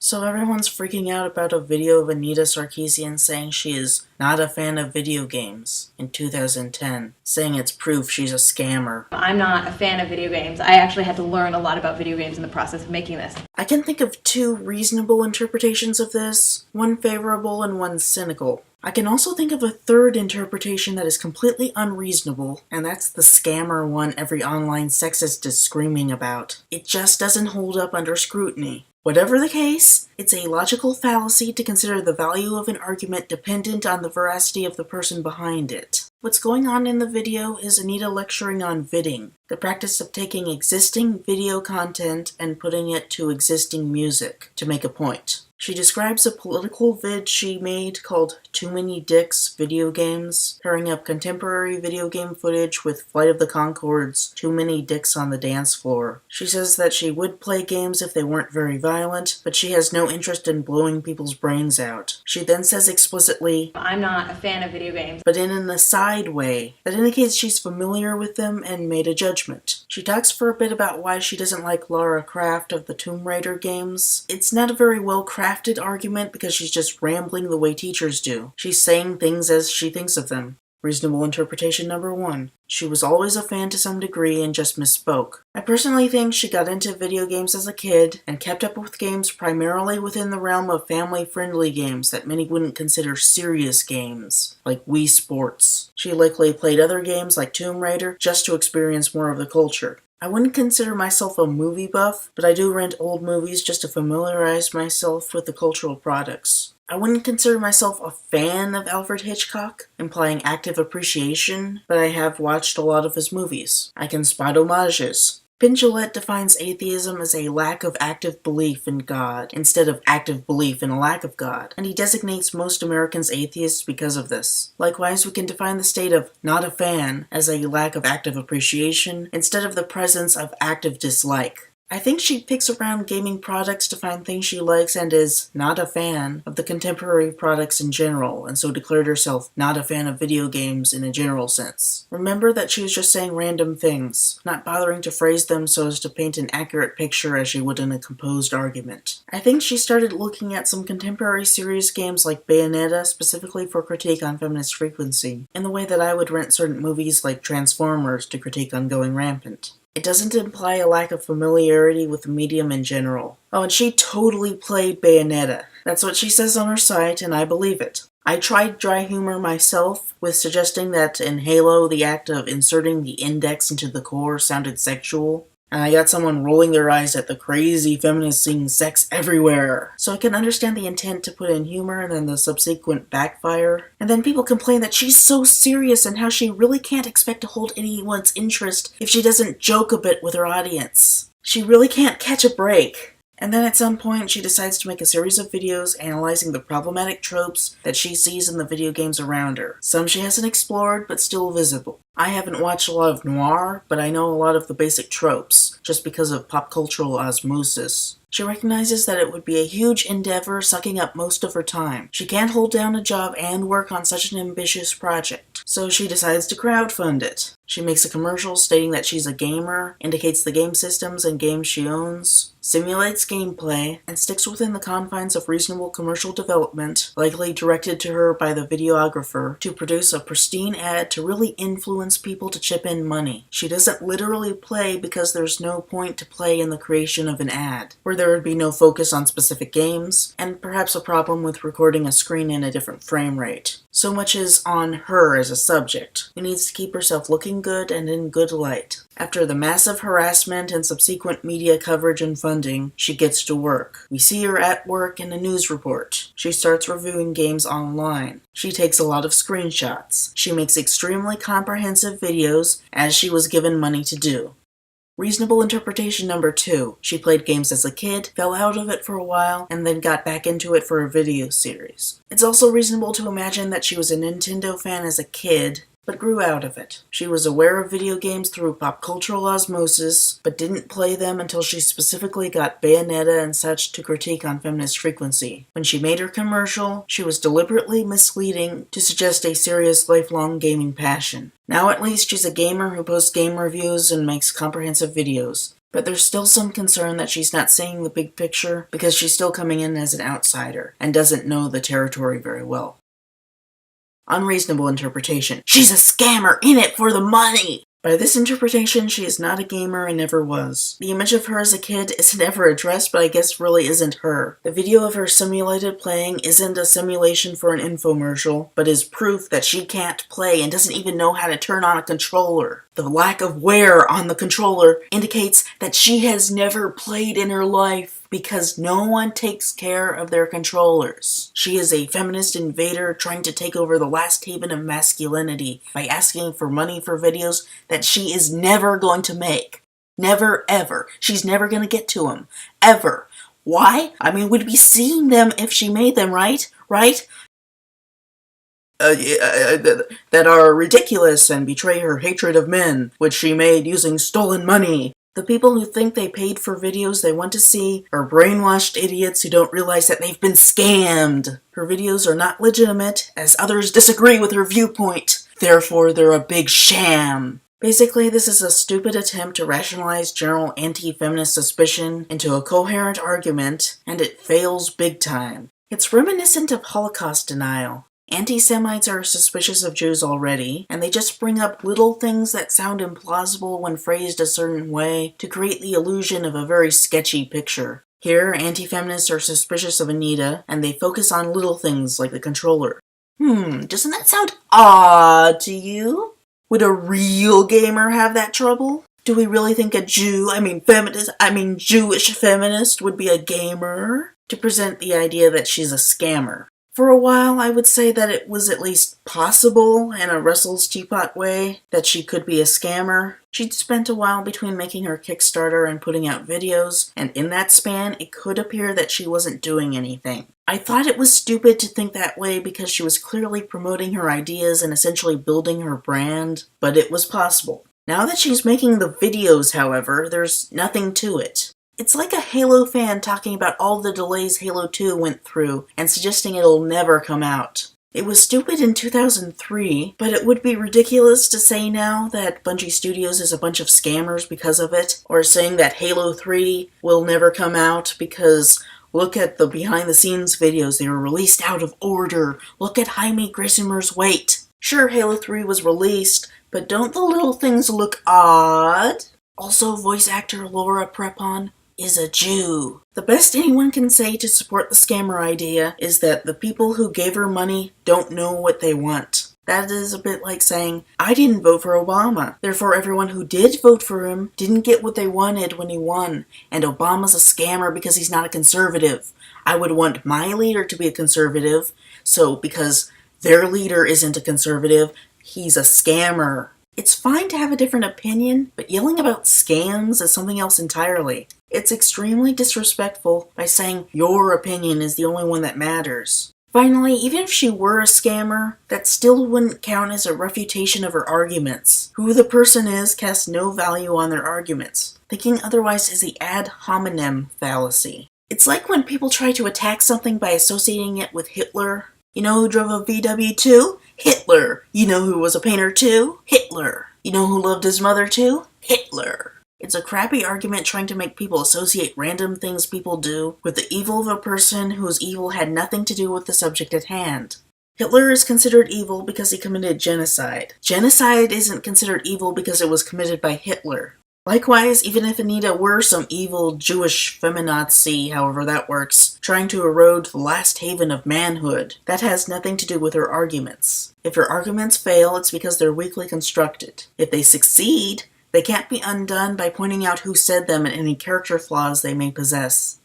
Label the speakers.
Speaker 1: So everyone's freaking out about a video of Anita Sarkeesian saying she is not a fan of video games in 2010, saying it's proof she's a scammer.
Speaker 2: I'm not a fan of video games. I actually had to learn a lot about video games in the process of making this.
Speaker 1: I can think of two reasonable interpretations of this, one favorable and one cynical. I can also think of a third interpretation that is completely unreasonable, and that's the scammer one every online sexist is screaming about. It just doesn't hold up under scrutiny. Whatever the case, it's a logical fallacy to consider the value of an argument dependent on the veracity of the person behind it. What's going on in the video is Anita lecturing on vidding, the practice of taking existing video content and putting it to existing music to make a point. She describes a political vid she made called Too Many Dicks Video Games, pairing up contemporary video game footage with Flight of the Conchords' Too Many Dicks on the Dance Floor. She says that she would play games if they weren't very violent, but she has no interest in blowing people's brains out. She then says explicitly,
Speaker 2: I'm not a fan of video games.
Speaker 1: but in an aside way that indicates she's familiar with them and made a judgment. She talks for a bit about why she doesn't like Lara Croft of the Tomb Raider games. It's not a very well-crafted argument because she's just rambling the way teachers do. She's saying things as she thinks of them. Reasonable interpretation number one. She was always a fan to some degree and just misspoke. I personally think she got into video games as a kid and kept up with games primarily within the realm of family-friendly games that many wouldn't consider serious games, like Wii Sports. She likely played other games like Tomb Raider just to experience more of the culture. I wouldn't consider myself a movie buff, but I do rent old movies just to familiarize myself with the cultural products. I wouldn't consider myself a fan of Alfred Hitchcock, implying active appreciation, but I have watched a lot of his movies. I can spot homages. Ben Gillette defines atheism as a lack of active belief in God, instead of active belief in a lack of God, and he designates most Americans atheists because of this. Likewise, we can define the state of not a fan as a lack of active appreciation, instead of the presence of active dislike. I think she picks around gaming products to find things she likes and is not a fan of the contemporary products in general, and so declared herself not a fan of video games in a general sense. Remember that she was just saying random things, not bothering to phrase them so as to paint an accurate picture as she would in a composed argument. I think she started looking at some contemporary serious games like Bayonetta specifically for critique on feminist frequency, in the way that I would rent certain movies like Transformers to critique on going rampant. It doesn't imply a lack of familiarity with the medium in general. Oh, and she totally played Bayonetta. That's what she says on her site, and I believe it. I tried dry humor myself, with suggesting that in Halo the act of inserting the index into the core sounded sexual. And I got someone rolling their eyes at the crazy feminist seeing sex everywhere. So I can understand the intent to put in humor and then the subsequent backfire. And then people complain that she's so serious and how she really can't expect to hold anyone's interest if she doesn't joke a bit with her audience. She really can't catch a break. And then at some point she decides to make a series of videos analyzing the problematic tropes that she sees in the video games around her. Some she hasn't explored, but still visible. I haven't watched a lot of noir, but I know a lot of the basic tropes, just because of pop cultural osmosis. She recognizes that it would be a huge endeavor sucking up most of her time. She can't hold down a job and work on such an ambitious project, so she decides to crowdfund it. She makes a commercial stating that she's a gamer, indicates the game systems and games she owns, simulates gameplay, and sticks within the confines of reasonable commercial development, likely directed to her by the videographer, to produce a pristine ad to really influence people to chip in money. She doesn't literally play because there's no point to play in the creation of an ad, where there would be no focus on specific games, and perhaps a problem with recording a screen in a different frame rate. So much is on her as a subject, who needs to keep herself looking good and in good light. After the massive harassment and subsequent media coverage and funding, she gets to work. We see her at work in a news report. She starts reviewing games online. She takes a lot of screenshots. She makes extremely comprehensive videos, as she was given money to do. Reasonable interpretation number two. She played games as a kid, fell out of it for a while, and then got back into it for a video series. It's also reasonable to imagine that she was a Nintendo fan as a kid, but grew out of it. She was aware of video games through pop cultural osmosis, but didn't play them until she specifically got Bayonetta and such to critique on feminist frequency. When she made her commercial, she was deliberately misleading to suggest a serious lifelong gaming passion. Now at least she's a gamer who posts game reviews and makes comprehensive videos. But there's still some concern that she's not seeing the big picture because she's still coming in as an outsider and doesn't know the territory very well. Unreasonable interpretation. She's a scammer in it for the money! By this interpretation, she is not a gamer and never was. The image of her as a kid is never addressed, but I guess really isn't her. The video of her simulated playing isn't a simulation for an infomercial, but is proof that she can't play and doesn't even know how to turn on a controller. The lack of wear on the controller indicates that she has never played in her life, because no one takes care of their controllers. She is a feminist invader trying to take over the last haven of masculinity by asking for money for videos that she is never going to make. Never, ever. She's never going to get to them. Ever. Why? I mean, we'd be seeing them if she made them, right? Right? That are ridiculous and betray her hatred of men, which she made using stolen money. The people who think they paid for videos they want to see are brainwashed idiots who don't realize that they've been scammed. Her videos are not legitimate, as others disagree with her viewpoint. Therefore, they're a big sham. Basically, this is a stupid attempt to rationalize general anti-feminist suspicion into a coherent argument, and it fails big time. It's reminiscent of Holocaust denial. Anti-Semites are suspicious of Jews already, and they just bring up little things that sound implausible when phrased a certain way to create the illusion of a very sketchy picture. Here, anti-feminists are suspicious of Anita, and they focus on little things like the controller. Doesn't that sound odd to you? Would a real gamer have that trouble? Do we really think a Jewish feminist would be a gamer? To present the idea that she's a scammer. For a while, I would say that it was at least possible, in a Russell's Teapot way, that she could be a scammer. She'd spent a while between making her Kickstarter and putting out videos, and in that span, it could appear that she wasn't doing anything. I thought it was stupid to think that way because she was clearly promoting her ideas and essentially building her brand, but it was possible. Now that she's making the videos, however, there's nothing to it. It's like a Halo fan talking about all the delays Halo 2 went through and suggesting it'll never come out. It was stupid in 2003, but it would be ridiculous to say now that Bungie Studios is a bunch of scammers because of it, or saying that Halo 3 will never come out because look at the behind-the-scenes videos, they were released out of order. Look at Jaime Grisimer's weight. Sure, Halo 3 was released, but don't the little things look odd? Also, voice actor Laura Prepon is a Jew. The best anyone can say to support the scammer idea is that the people who gave her money don't know what they want. That is a bit like saying, I didn't vote for Obama, therefore everyone who did vote for him didn't get what they wanted when he won, and Obama's a scammer because he's not a conservative. I would want my leader to be a conservative, so because their leader isn't a conservative, he's a scammer. It's fine to have a different opinion, but yelling about scams is something else entirely. It's extremely disrespectful by saying your opinion is the only one that matters. Finally, even if she were a scammer, that still wouldn't count as a refutation of her arguments. Who the person is casts no value on their arguments. Thinking otherwise is the ad hominem fallacy. It's like when people try to attack something by associating it with Hitler. You know who drove a VW too? Hitler. You know who was a painter too? Hitler. You know who loved his mother too? Hitler. It's a crappy argument trying to make people associate random things people do with the evil of a person whose evil had nothing to do with the subject at hand. Hitler is considered evil because he committed genocide. Genocide isn't considered evil because it was committed by Hitler. Likewise, even if Anita were some evil Jewish feminazi, however that works, trying to erode the last haven of manhood, that has nothing to do with her arguments. If her arguments fail, it's because they're weakly constructed. If they succeed, they can't be undone by pointing out who said them and any character flaws they may possess.